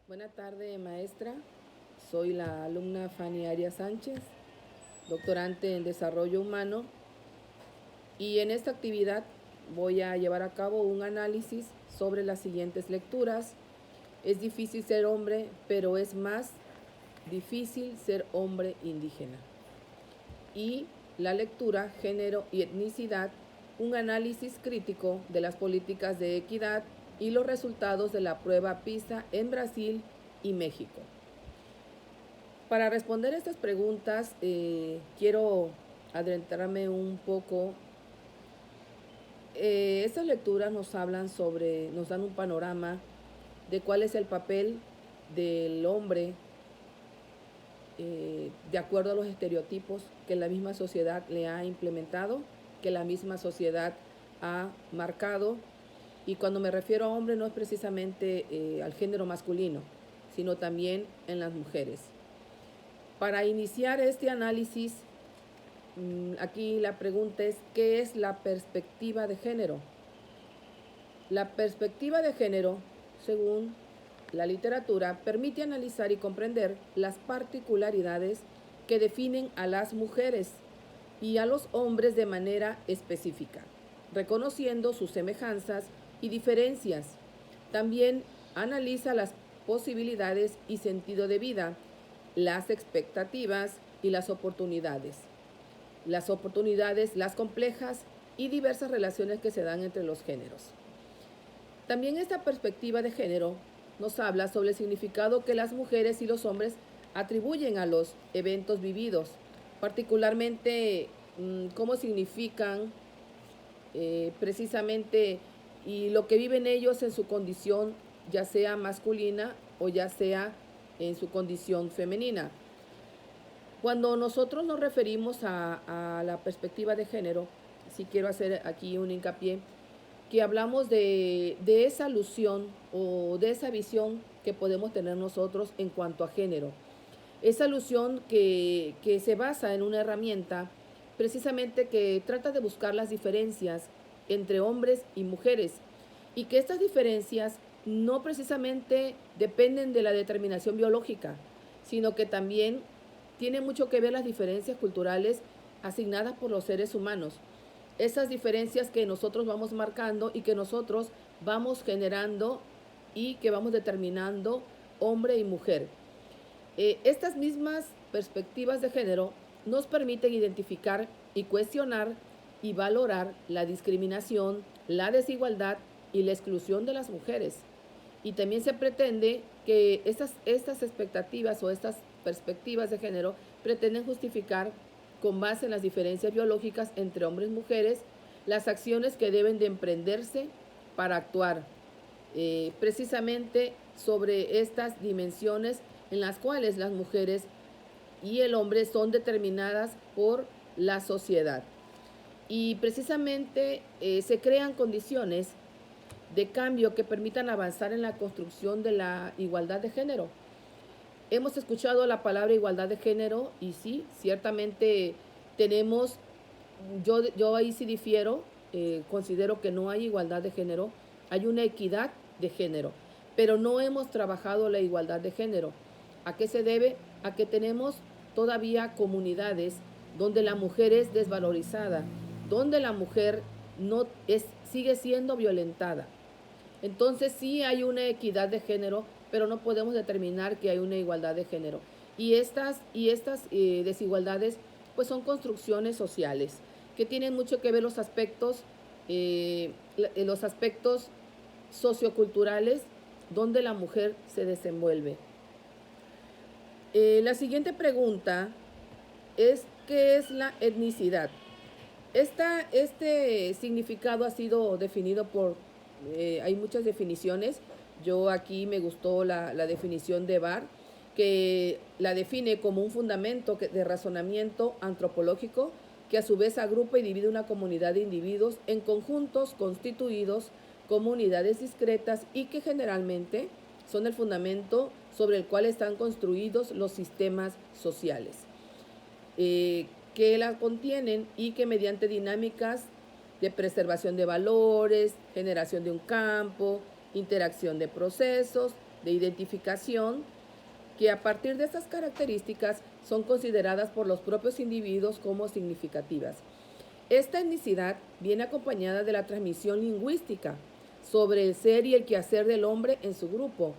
Buena tarde, maestra. Soy la alumna Fanny Arias Sánchez, doctorante en Desarrollo Humano, y en esta actividad voy a llevar a cabo un análisis sobre las siguientes lecturas. Es difícil ser hombre, pero es más difícil ser hombre indígena. Y la lectura Género y Etnicidad, un análisis crítico de las políticas de equidad y los resultados de la prueba PISA en Brasil y México. Para responder estas preguntas, quiero adentrarme un poco. Estas lecturas nos dan un panorama de cuál es el papel del hombre de acuerdo a los estereotipos que la misma sociedad le ha implementado, que la misma sociedad ha marcado. Y cuando me refiero a hombre no es precisamente al género masculino, sino también en las mujeres. Para iniciar este análisis, aquí la pregunta es, ¿qué es la perspectiva de género? La perspectiva de género, según la literatura, permite analizar y comprender las particularidades que definen a las mujeres y a los hombres de manera específica, reconociendo sus semejanzas y diferencias. También analiza las posibilidades y sentido de vida, las expectativas y las oportunidades, las complejas y diversas relaciones que se dan entre los géneros. También esta perspectiva de género nos habla sobre el significado que las mujeres y los hombres atribuyen a los eventos vividos, particularmente cómo significan precisamente y lo que viven ellos en su condición, ya sea masculina o ya sea en su condición femenina. Cuando nosotros nos referimos a la perspectiva de género, sí quiero hacer aquí un hincapié, que hablamos de esa alusión o de esa visión que podemos tener nosotros en cuanto a género. Esa alusión que se basa en una herramienta precisamente que trata de buscar las diferencias entre hombres y mujeres y que estas diferencias no precisamente dependen de la determinación biológica, sino que también tiene mucho que ver las diferencias culturales asignadas por los seres humanos. Esas diferencias que nosotros vamos marcando y que nosotros vamos generando y que vamos determinando hombre y mujer. Estas mismas perspectivas de género nos permiten identificar y cuestionar y valorar la discriminación, la desigualdad y la exclusión de las mujeres. Y también se pretende que estas expectativas o estas perspectivas de género pretenden justificar, con base en las diferencias biológicas entre hombres y mujeres, las acciones que deben de emprenderse para actuar precisamente sobre estas dimensiones en las cuales las mujeres y el hombre son determinadas por la sociedad. Y precisamente se crean condiciones de cambio que permitan avanzar en la construcción de la igualdad de género. Hemos escuchado la palabra igualdad de género y sí, ciertamente tenemos, yo ahí sí difiero, considero que no hay igualdad de género, hay una equidad de género, pero no hemos trabajado la igualdad de género. ¿A qué se debe? A que tenemos todavía comunidades donde la mujer es desvalorizada, donde la mujer no es, sigue siendo violentada. Entonces sí hay una equidad de género, pero no podemos determinar que hay una igualdad de género. Y estas desigualdades pues son construcciones sociales que tienen mucho que ver los aspectos socioculturales donde la mujer se desenvuelve. La siguiente pregunta es, ¿qué es la etnicidad? Este significado ha sido definido hay muchas definiciones. Yo aquí me gustó la definición de Barr, que la define como un fundamento de razonamiento antropológico que a su vez agrupa y divide una comunidad de individuos en conjuntos constituidos como unidades discretas y que generalmente son el fundamento sobre el cual están construidos los sistemas sociales. Que la contienen y que mediante dinámicas de preservación de valores, generación de un campo, interacción de procesos, de identificación que a partir de estas características son consideradas por los propios individuos como significativas. Esta etnicidad viene acompañada de la transmisión lingüística sobre el ser y el quehacer del hombre en su grupo,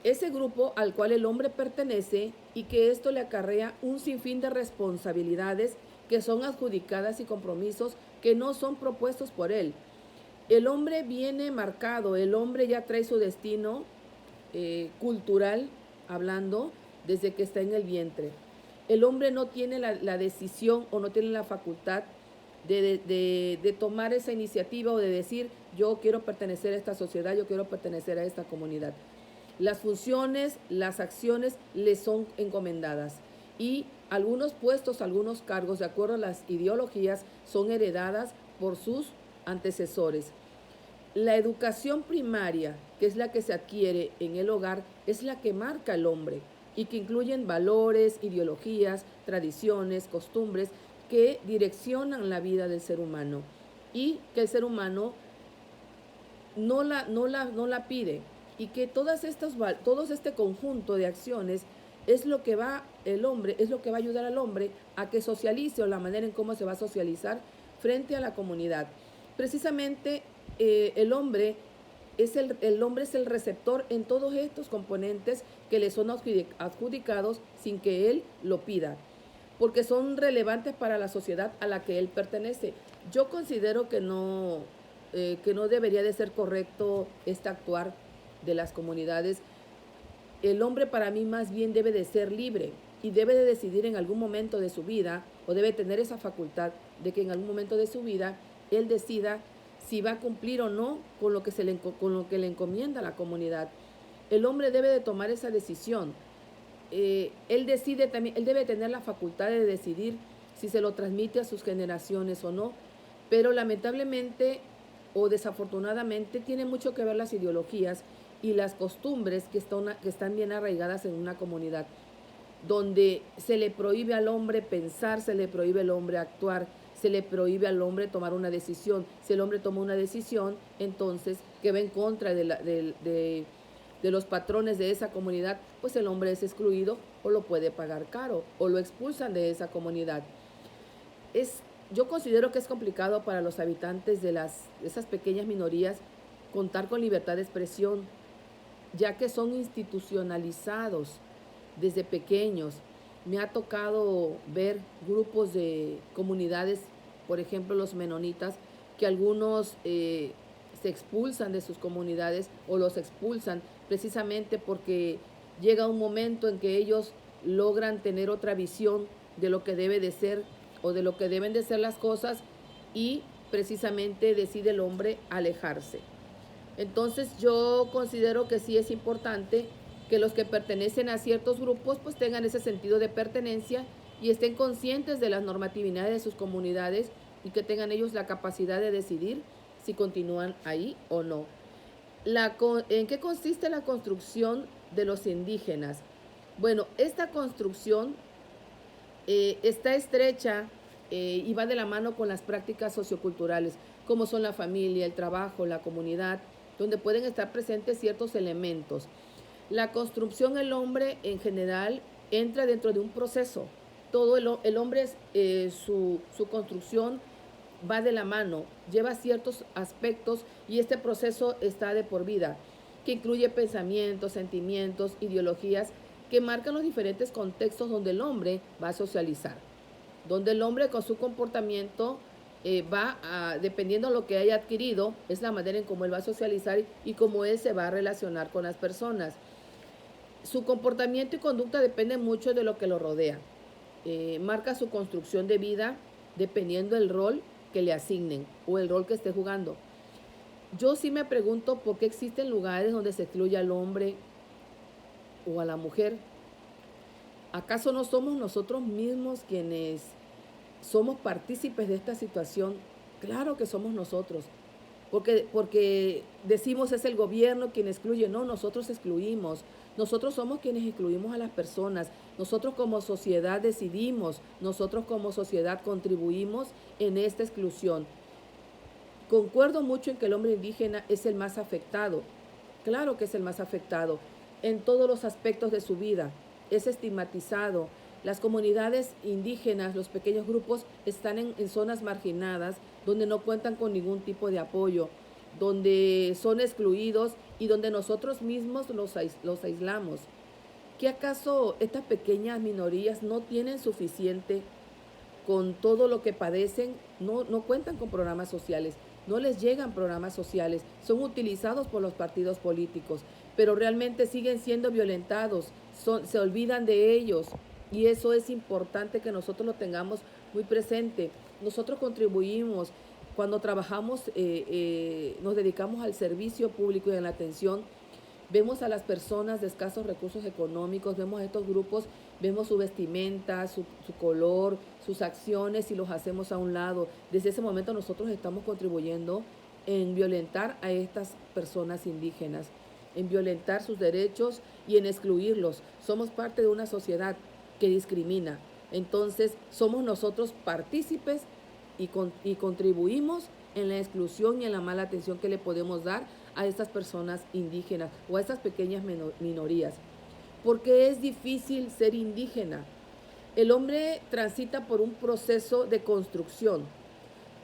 ese grupo al cual el hombre pertenece, y que esto le acarrea un sinfín de responsabilidades que son adjudicadas y compromisos que no son propuestos por él. El hombre viene marcado, el hombre ya trae su destino cultural, hablando, desde que está en el vientre. El hombre no tiene la decisión o no tiene la facultad de tomar esa iniciativa o de decir, yo quiero pertenecer a esta sociedad, yo quiero pertenecer a esta comunidad. Las funciones, las acciones le son encomendadas, y algunos puestos, algunos cargos, de acuerdo a las ideologías, son heredadas por sus antecesores. La educación primaria, que es la que se adquiere en el hogar, es la que marca al hombre y que incluyen valores, ideologías, tradiciones, costumbres que direccionan la vida del ser humano, y que el ser humano no la pide, y que todo este conjunto de acciones es lo que va a ayudar al hombre a que socialice, o la manera en cómo se va a socializar frente a la comunidad. Precisamente el hombre es el receptor en todos estos componentes que le son adjudicados sin que él lo pida, porque son relevantes para la sociedad a la que él pertenece. Yo considero que no debería de ser correcto este actuar de las comunidades. El hombre, para mí, más bien debe de ser libre y debe de decidir en algún momento de su vida, o debe tener esa facultad de que en algún momento de su vida él decida si va a cumplir o no con lo que le encomienda la comunidad. El hombre debe de tomar esa decisión. Él decide también, él debe tener la facultad de decidir si se lo transmite a sus generaciones o no, pero lamentablemente o desafortunadamente tiene mucho que ver las ideologías y las costumbres que están bien arraigadas en una comunidad, donde se le prohíbe al hombre pensar, se le prohíbe al hombre actuar, se le prohíbe al hombre tomar una decisión. Si el hombre toma una decisión, entonces, que va en contra de los patrones de esa comunidad, pues el hombre es excluido o lo puede pagar caro o lo expulsan de esa comunidad. Yo considero que es complicado para los habitantes de esas pequeñas minorías contar con libertad de expresión, ya que son institucionalizados desde pequeños. Me ha tocado ver grupos de comunidades, por ejemplo los menonitas, que algunos se expulsan de sus comunidades o los expulsan precisamente porque llega un momento en que ellos logran tener otra visión de lo que debe de ser o de lo que deben de ser las cosas, y precisamente decide el hombre alejarse. Entonces yo considero que sí es importante que los que pertenecen a ciertos grupos pues tengan ese sentido de pertenencia y estén conscientes de las normatividades de sus comunidades, y que tengan ellos la capacidad de decidir si continúan ahí o no. ¿En qué consiste la construcción de los indígenas? Bueno, esta construcción está estrecha y va de la mano con las prácticas socioculturales, como son la familia, el trabajo, la comunidad, donde pueden estar presentes ciertos elementos. La construcción, el hombre en general entra dentro de un proceso. Todo el hombre, su construcción va de la mano, lleva ciertos aspectos, y este proceso está de por vida, que incluye pensamientos, sentimientos, ideologías que marcan los diferentes contextos donde el hombre va a socializar, donde el hombre con su comportamiento dependiendo de lo que haya adquirido, es la manera en cómo él va a socializar y cómo él se va a relacionar con las personas. Su comportamiento y conducta dependen mucho de lo que lo rodea. Marca su construcción de vida dependiendo del rol que le asignen o el rol que esté jugando. Yo sí me pregunto por qué existen lugares donde se excluye al hombre o a la mujer. ¿Acaso no somos nosotros mismos quienes somos partícipes de esta situación? Claro que somos nosotros, porque decimos es el gobierno quien excluye. No, nosotros excluimos. Nosotros somos quienes excluimos a las personas. Nosotros como sociedad decidimos, nosotros como sociedad contribuimos en esta exclusión. Concuerdo mucho en que el hombre indígena es el más afectado, Claro que es el más afectado en todos los aspectos de su vida. Es estigmatizado. Las comunidades indígenas, los pequeños grupos, están en zonas marginadas donde no cuentan con ningún tipo de apoyo, donde son excluidos y donde nosotros mismos los aislamos. ¿Qué acaso estas pequeñas minorías no tienen suficiente con todo lo que padecen? No cuentan con programas sociales, no les llegan programas sociales, son utilizados por los partidos políticos, pero realmente siguen siendo violentados, se olvidan de ellos y eso es importante que nosotros lo tengamos muy presente. Nosotros contribuimos cuando trabajamos, nos dedicamos al servicio público y a la atención. Vemos a las personas de escasos recursos económicos, vemos a estos grupos, vemos su vestimenta, su color, sus acciones y los hacemos a un lado. Desde ese momento nosotros estamos contribuyendo en violentar a estas personas indígenas, en violentar sus derechos y en excluirlos. Somos parte de una sociedad que discrimina. Entonces somos nosotros partícipes y contribuimos en la exclusión y en la mala atención que le podemos dar a estas personas indígenas o a estas pequeñas minorías. Porque es difícil ser indígena. El hombre transita por un proceso de construcción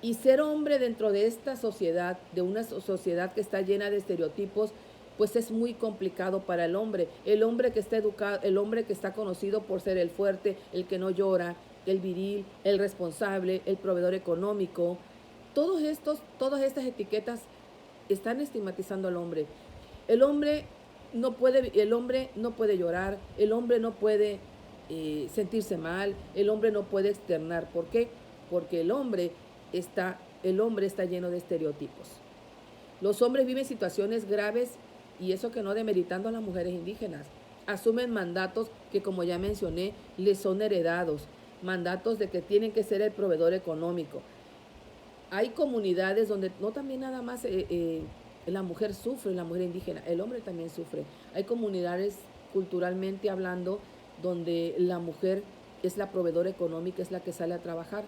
y ser hombre dentro de esta sociedad, de una sociedad que está llena de estereotipos, pues es muy complicado para el hombre. El hombre que está educado, el hombre que está conocido por ser el fuerte, el que no llora, el viril, el responsable, el proveedor económico, todas estas etiquetas están estigmatizando al hombre. El hombre no puede llorar, el hombre no puede sentirse mal, el hombre no puede externar. ¿Por qué? Porque el hombre está lleno de estereotipos. Los hombres viven situaciones graves y eso que no demeritando a las mujeres indígenas. Asumen mandatos que, como ya mencioné, les son heredados, mandatos de que tienen que ser el proveedor económico. Hay comunidades donde no también nada más la mujer sufre, la mujer indígena, el hombre también sufre. Hay comunidades culturalmente hablando donde la mujer es la proveedora económica, es la que sale a trabajar.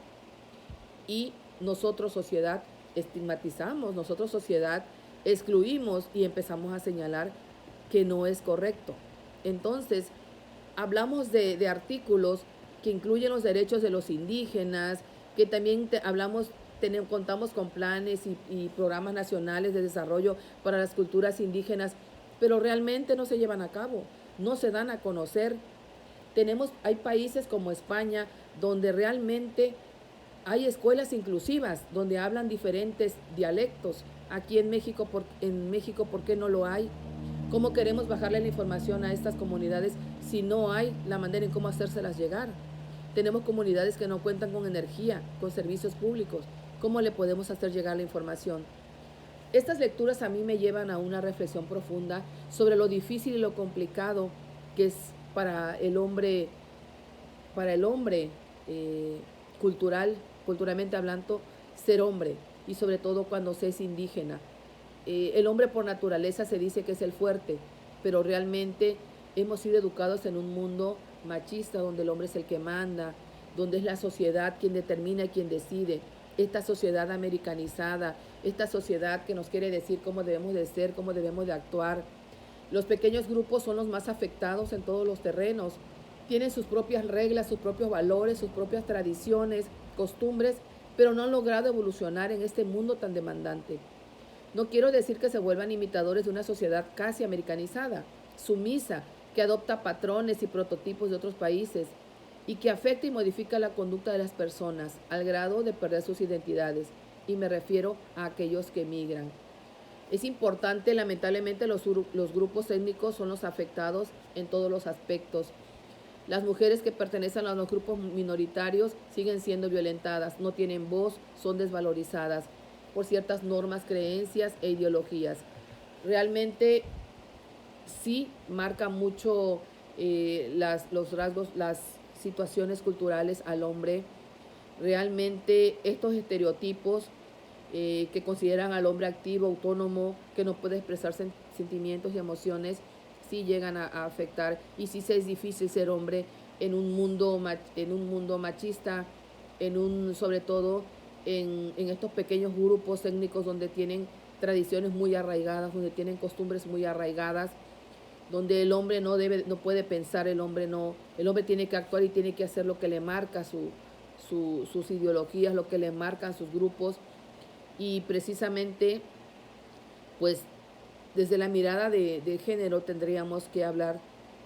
Y nosotros, sociedad, estigmatizamos, nosotros, sociedad, excluimos y empezamos a señalar que no es correcto. Entonces, hablamos de artículos que incluyen los derechos de los indígenas, que también contamos con planes y programas nacionales de desarrollo para las culturas indígenas, pero realmente no se llevan a cabo, no se dan a conocer. Hay países como España donde realmente hay escuelas inclusivas, donde hablan diferentes dialectos. Aquí en México, ¿por qué no lo hay? ¿Cómo queremos bajarle la información a estas comunidades si no hay la manera en cómo hacérselas llegar? Tenemos comunidades que no cuentan con energía, con servicios públicos. ¿Cómo le podemos hacer llegar la información? Estas lecturas a mí me llevan a una reflexión profunda sobre lo difícil y lo complicado que es para el hombre culturalmente hablando, ser hombre, y sobre todo cuando se es indígena. El hombre por naturaleza se dice que es el fuerte, pero realmente hemos sido educados en un mundo machista donde el hombre es el que manda, donde es la sociedad quien determina y quien decide. Esta sociedad americanizada, esta sociedad que nos quiere decir cómo debemos de ser, cómo debemos de actuar. Los pequeños grupos son los más afectados en todos los terrenos. Tienen sus propias reglas, sus propios valores, sus propias tradiciones, costumbres, pero no han logrado evolucionar en este mundo tan demandante. No quiero decir que se vuelvan imitadores de una sociedad casi americanizada, sumisa, que adopta patrones y prototipos de otros países y que afecta y modifica la conducta de las personas al grado de perder sus identidades, y me refiero a aquellos que emigran. Es importante, lamentablemente, los grupos étnicos son los afectados en todos los aspectos. Las mujeres que pertenecen a los grupos minoritarios siguen siendo violentadas, no tienen voz, son desvalorizadas por ciertas normas, creencias e ideologías. Realmente sí marca mucho los rasgos, las situaciones culturales al hombre. Realmente estos estereotipos que consideran al hombre activo, autónomo, que no puede expresar sentimientos y emociones, sí llegan a afectar, y sí es difícil ser hombre en un mundo machista, sobre todo en estos pequeños grupos étnicos donde tienen tradiciones muy arraigadas, donde tienen costumbres muy arraigadas, donde el hombre no puede pensar, el hombre tiene que actuar y tiene que hacer lo que le marca sus ideologías, lo que le marcan sus grupos. Y precisamente, pues, desde la mirada de género tendríamos que hablar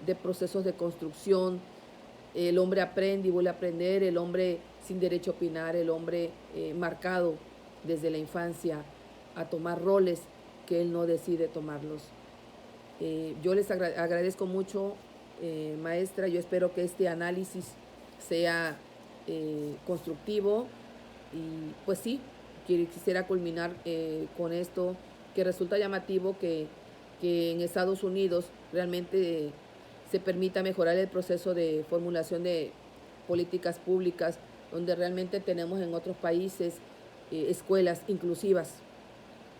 de procesos de construcción. El hombre aprende y vuelve a aprender, el hombre sin derecho a opinar, el hombre marcado desde la infancia a tomar roles que él no decide tomarlos. Yo les agradezco mucho, maestra. Yo espero que este análisis sea constructivo y pues sí, quisiera culminar con esto, que resulta llamativo que en Estados Unidos realmente se permita mejorar el proceso de formulación de políticas públicas, donde realmente tenemos en otros países escuelas inclusivas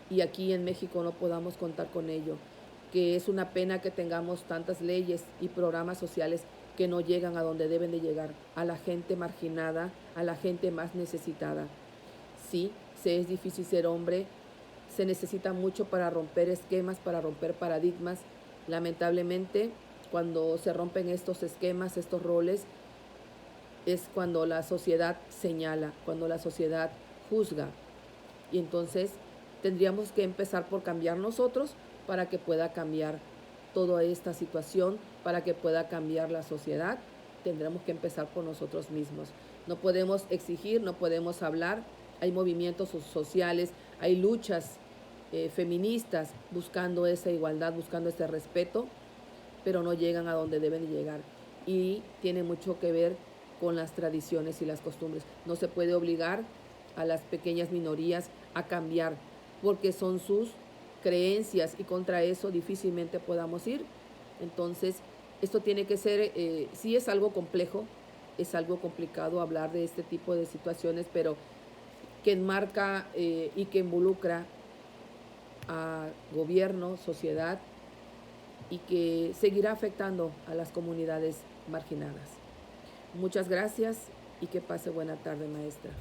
y aquí en México no podamos contar con ello, que es una pena que tengamos tantas leyes y programas sociales que no llegan a donde deben de llegar, a la gente marginada, a la gente más necesitada. Sí, es difícil ser hombre, se necesita mucho para romper esquemas, para romper paradigmas. Lamentablemente, cuando se rompen estos esquemas, estos roles, es cuando la sociedad señala, cuando la sociedad juzga. Y entonces tendríamos que empezar por cambiar nosotros para que pueda cambiar toda esta situación, para que pueda cambiar la sociedad. Tendremos que empezar por nosotros mismos. No podemos exigir, no podemos hablar. Hay movimientos sociales, hay luchas feministas buscando esa igualdad, buscando ese respeto, pero no llegan a donde deben llegar. Y tiene mucho que ver con las tradiciones y las costumbres. No se puede obligar a las pequeñas minorías a cambiar, porque son sus creencias y contra eso difícilmente podamos ir. Entonces, esto tiene que ser, sí es algo complejo, es algo complicado hablar de este tipo de situaciones, pero que enmarca y que involucra a gobierno, sociedad, y que seguirá afectando a las comunidades marginadas. Muchas gracias y que pase buena tarde, maestra.